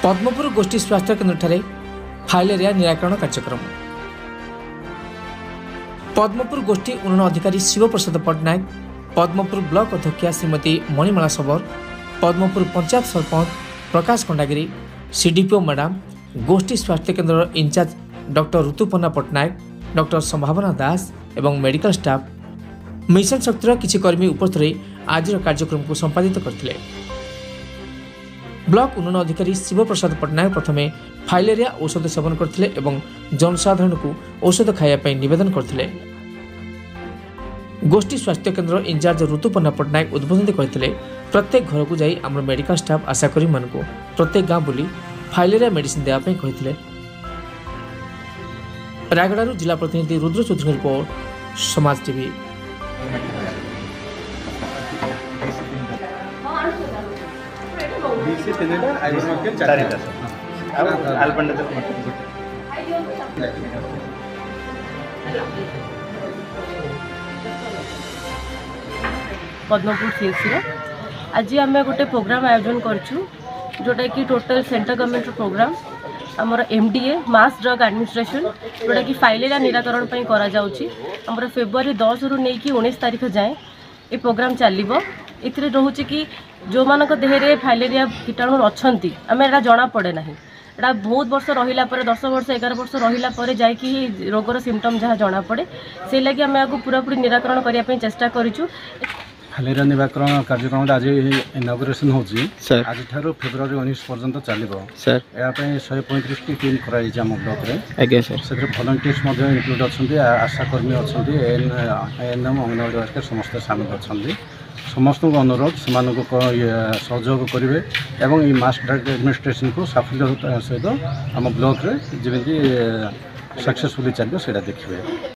पद्मपुर गोष्ठी स्वास्थ्य केन्द्र फाइलेरिया निराकरण कार्यक्रम। पद्मपुर गोष्ठी उन्नयन अधिकारी शिवप्रसाद पट्टनायक, पद्मपुर ब्लॉक अध्यक्षा श्रीमती मणिमाला सबर, पद्मपुर पंचायत सरपंच प्रकाश खंडागिरी, सीडीपीओ मैडम, गोष्ठी स्वास्थ्य केन्द्र incharge doctor Rituparna Pattnaik, doctor Sambhavna Das एवं मेडिकल स्टाफ मिशन शक्तिर किछि कर्मी उपस्थित रही आज कार्यक्रम को संपादित करथिले। ब्लॉक उन्नयन अधिकारी शिवप्रसाद पट्टनायक प्रथमे फाइलेरिया औषध सेवन करथिले एवं जनसाधारण को औषध खाया पई निवेदन करथिले। गोष्ठी स्वास्थ्य केन्द्र इंचार्ज ऋतुपर्णा पट्टनायक उद्बोधन करथिले, प्रत्येक घर को जाई हमर मेडिकल स्टाफ आशाकर्मी मान को प्रत्येक गाँव बुली फाइलेरिया मेडिसिन देवा पई कहिथिले। रायगड़ारू जिला प्रतिनिधि रुद्र चौधरी रिपोर्ट, समाज टीवी। पद्मपुर सीएससी आज आम गोटे प्रोग्राम आयोजन करूँ जोटा कि टोटल सेंट्रल गवर्नमेंट प्रोग्राम आमर एमडीए मास ड्रग एडमिनिस्ट्रेशन जोटा कि फाइलेरिया निराकरण करा जाउची। आमर फेब्रुआरी 10 रु नहीं कि 19 तारीख जाए ये प्रोग्राम चलो। इतने रोचे कि जो मान देहरे फाइलेरिया कीटाणु अच्छा आम एटा जना पड़े ना, एटा बहुत वर्ष रहा 10 वर्ष 11 वर्ष रहा जाकि रोगर सिम्पटम जहाँ जना पड़े से लगी आम आपको पूरापूरी निराकरण करने चेष्टा करूँ। फाइलेरिया निराकरण कार्यक्रम आज इनागुरेसन होजी आज फेब्रुआरी 19 पर्यंत चलो। सर यापाई 135 टी टीम कराई आम ब्लॉक रे से भलंटियर्स इनक्लूड अच्छा, आशाकर्मी अच्छा, एएनएम अंगनवाड़ी वर्कर समस्त सामिल अच्छा। समस्त अनुरोध से सहयोग करेंगे और ये मास ड्रग एडमिनिस्ट्रेशन को साफल्य सहित आम ब्लॉक रे जमी सक्सेसफुली चलो से देखिए।